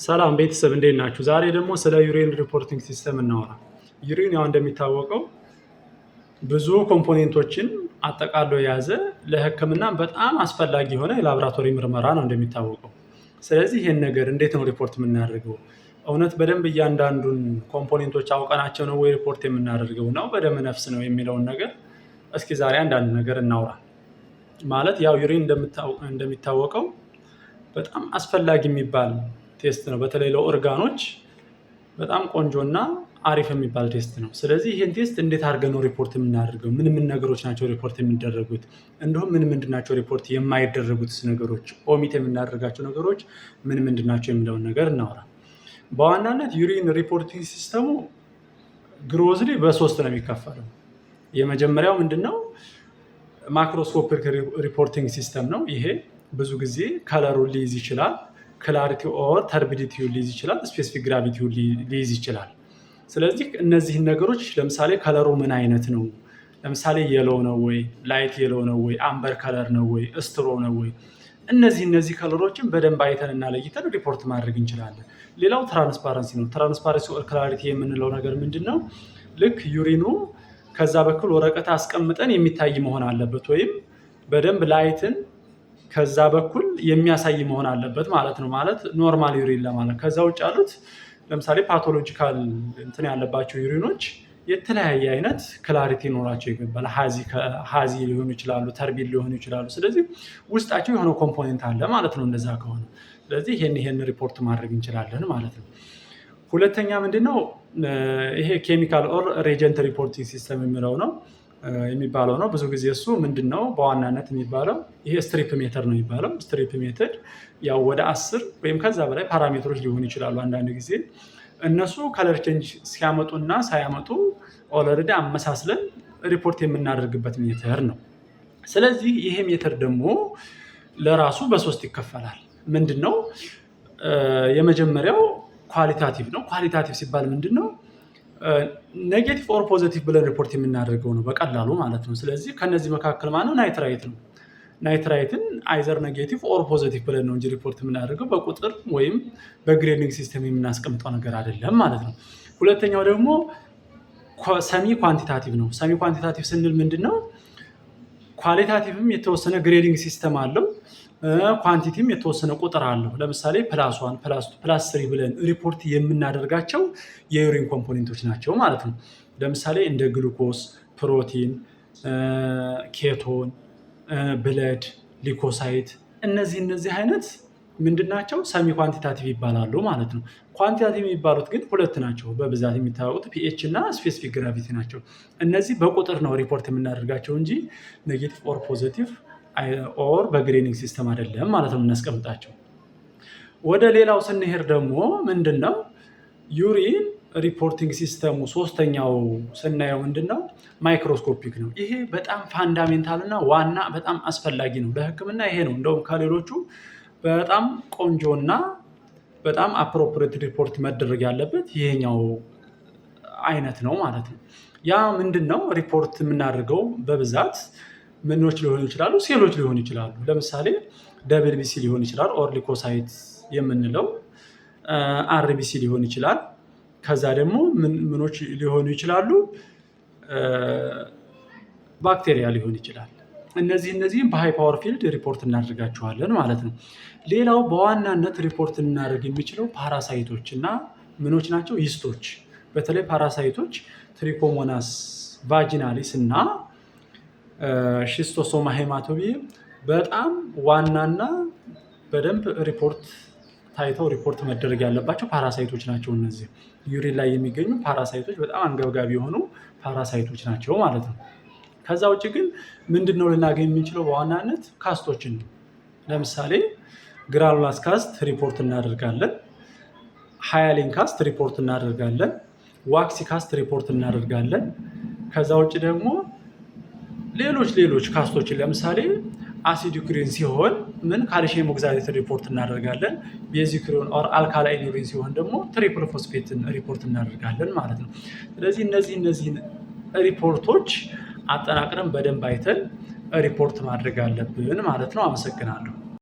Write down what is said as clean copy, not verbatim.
ሰላም ቤተሰብ እንዴት ናችሁ? ዛሬ ደግሞ ስለ ዩሬን ሪፖርቲንግ ሲስተም እናወራ። ዩሬን ያው እንደሚታወቀው ብዙ ኮምፖኔንቶችን አጠቃሎ የያዘ ለሕክምና በጣም አስፈላጊ የሆነ የላቦራቶሪ ምርመራ ነው እንደሚታወቀው። ስለዚህ ይህን ነገር እንዴት ነው ሪፖርት የምናደርገው? እውነት በደንብ እያንዳንዱን ኮምፖኔንቶች አውቀናቸው ነው ወይ ሪፖርት የምናደርገው ነው በደም ነፍስ ነው የሚለውን ነገር እስኪ ዛሬ አንዳንድ ነገር እናውራ። ማለት ያው ዩሬን እንደሚታወቀው በጣም አስፈላጊ የሚባል ቴስት ነው። በተለይ ለኦርጋኖች በጣም ቆንጆና አሪፍ የሚባል ቴስት ነው። ስለዚህ ይህን ቴስት እንዴት አድርገን ነው ሪፖርት የምናደርገው? ምን ነገሮች ናቸው ሪፖርት የሚደረጉት? እንዲሁም ምንድን ናቸው ሪፖርት የማይደረጉት ነገሮች? ኦሚት የምናደርጋቸው ነገሮች ምንድን ናቸው የሚለውን ነገር እናወራ። በዋናነት ዩሪን ሪፖርቲንግ ሲስተሙ ግሮዝሊ በሶስት ነው የሚከፈለው። የመጀመሪያው ምንድነው? ማክሮስኮፒክ ሪፖርቲንግ ሲስተም ነው። ይሄ ብዙ ጊዜ ከለሩን ሊይዝ ይችላል፣ ክላሪቲ ኦር ተርቢዲቲውን ሊይዝ ይችላል፣ ስፔሲፊክ ግራቪቲውን ሊይዝ ይችላል። ስለዚህ እነዚህን ነገሮች ለምሳሌ ከለሩ ምን አይነት ነው? ለምሳሌ የሎ ነው ወይ፣ ላይት የሎ ነው ወይ፣ አምበር ከለር ነው ወይ፣ ስትሮ ነው ወይ፣ እነዚህ ከለሮችን በደንብ አይተን እና ለይተን ሪፖርት ማድረግ እንችላለን። ሌላው ትራንስፓረንሲ ነው። ትራንስፓረንሲ ኦር ክላሪቲ የምንለው ነገር ምንድን ነው? ልክ ዩሪኑ ከዛ በኩል ወረቀት አስቀምጠን የሚታይ መሆን አለበት፣ ወይም በደንብ ላይትን ከዛ በኩል የሚያሳይ መሆን አለበት ማለት ነው። ማለት ኖርማል ዩሪን ለማለት። ከዛ ውጭ ያሉት ለምሳሌ ፓቶሎጂካል እንትን ያለባቸው ዩሪኖች የተለያየ አይነት ክላሪቲ ኖራቸው ይገባል። ሀዚ ሊሆኑ ይችላሉ፣ ተርቢል ሊሆኑ ይችላሉ። ስለዚህ ውስጣቸው የሆነ ኮምፖኔንት አለ ማለት ነው እንደዛ ከሆነ። ስለዚህ ይሄን ሪፖርት ማድረግ እንችላለን ማለት ነው። ሁለተኛ ምንድነው? ይሄ ኬሚካል ኦር ሬጀንት ሪፖርቲንግ ሲስተም የሚባለው ነው። ብዙ ጊዜ እሱ ምንድነው በዋናነት የሚባለው ይሄ ስትሪፕ ሜተር ነው የሚባለው። ስትሪፕ ሜተድ ያው ወደ 10 ወይም ከዛ በላይ ፓራሜትሮች ሊሆኑ ይችላሉ። አንዳንድ ጊዜ እነሱ ከለር ቼንጅ ሲያመጡና ሳያመጡ ኦልሬዲ አመሳስለን ሪፖርት የምናደርግበት ሜተር ነው። ስለዚህ ይሄ ሜተር ደግሞ ለራሱ በሶስት ይከፈላል። ምንድነው? የመጀመሪያው ኳሊታቲቭ ነው። ኳሊታቲቭ ሲባል ምንድነው? ኔጌቲቭ ኦር ፖዚቲቭ ብለን ሪፖርት የምናደርገው ነው በቀላሉ ማለት ነው። ስለዚህ ከነዚህ መካከል ማነው? ናይትራይት ነው። ናይትራይትን አይዘር ኔጌቲቭ ኦር ፖዚቲቭ ብለን ነው እንጂ ሪፖርት የምናደርገው በቁጥር ወይም በግሬዲንግ ሲስተም የምናስቀምጠው ነገር አይደለም ማለት ነው። ሁለተኛው ደግሞ ሰሚ ኳንቲታቲቭ ነው። ሰሚ ኳንቲታቲቭ ስንል ምንድነው? ኳሊታቲቭም የተወሰነ ግሬዲንግ ሲስተም አለው፣ ኳንቲቲም የተወሰነ ቁጥር አለው። ለምሳሌ +1 +3 ብለን ሪፖርት የምናደርጋቸው የዩሪን ኮምፖኔንቶች ናቸው ማለት ነው። ለምሳሌ እንደ ግሉኮስ፣ ፕሮቲን፣ ኬቶን፣ ብለድ፣ ሊኮሳይት እነዚህ አይነት ምንድን ናቸው? ሰሚ ኳንቲታቲቭ ይባላሉ ማለት ነው። ኳንቲታቲቭ የሚባሉት ግን ሁለት ናቸው በብዛት የሚታወቁት፣ ፒኤች እና ስፔሲፊክ ግራቪቲ ናቸው። እነዚህ በቁጥር ነው ሪፖርት የምናደርጋቸው እንጂ ኔጌቲቭ ኦር ፖዚቲቭ ኦር በግሬዲንግ ሲስተም አይደለም ማለት ነው የምናስቀምጣቸው። ወደ ሌላው ስንሄድ ደግሞ ምንድን ነው ዩሪን ሪፖርቲንግ ሲስተሙ ሶስተኛው ስናየው ምንድን ነው? ማይክሮስኮፒክ ነው። ይሄ በጣም ፋንዳሜንታል እና ዋና በጣም አስፈላጊ ነው ለሕክምና። ይሄ ነው እንደውም ከሌሎቹ በጣም ቆንጆና በጣም አፕሮፕሬት ሪፖርት መደረግ ያለበት ይሄኛው አይነት ነው ማለት ነው። ያ ምንድን ነው? ሪፖርት የምናደርገው በብዛት ምኖች ሊሆኑ ይችላሉ፣ ሴሎች ሊሆኑ ይችላሉ። ለምሳሌ ደብልቢሲ ሊሆን ይችላል፣ ኦር ሊኮሳይት የምንለው አርቢሲ ሊሆን ይችላል። ከዛ ደግሞ ምኖች ሊሆኑ ይችላሉ፣ ባክቴሪያ ሊሆን ይችላል። እነዚህም በሃይ ፓወር ፊልድ ሪፖርት እናደርጋቸዋለን ማለት ነው። ሌላው በዋናነት ሪፖርት ልናደርግ የሚችለው ፓራሳይቶች እና ምኖች ናቸው? ይስቶች። በተለይ ፓራሳይቶች ትሪኮሞናስ ቫጂናሊስ እና ሺስቶሶማ ሄማቶቢየም በጣም ዋናና በደንብ ታይተው ሪፖርት መደረግ ያለባቸው ፓራሳይቶች ናቸው። እነዚህ ዩሪን ላይ የሚገኙ ፓራሳይቶች በጣም አንገብጋቢ የሆኑ ፓራሳይቶች ናቸው ማለት ነው። ከዛ ውጭ ግን ምንድነው ልናገኝ የምንችለው? በዋናነት ካስቶችን ነው። ለምሳሌ ግራኑላስ ካስት ሪፖርት እናደርጋለን፣ ሃያሊን ካስት ሪፖርት እናደርጋለን፣ ዋክሲ ካስት ሪፖርት እናደርጋለን። ከዛ ውጭ ደግሞ ሌሎች ካስቶችን ለምሳሌ አሲዲክ ዩሪን ሲሆን ካልሲየም ኦክዛሌት ሪፖርት እናደርጋለን። ቤዚክ ዩሪን ኦር አልካላይን ዩሪን ሲሆን ደግሞ ትሪፕል ፎስፌትን ሪፖርት እናደርጋለን ማለት ነው። ስለዚህ እነዚህን ሪፖርቶች አጠናቅረን በደንብ አይተን ሪፖርት ማድረግ አለብን ማለት ነው። አመሰግናለሁ።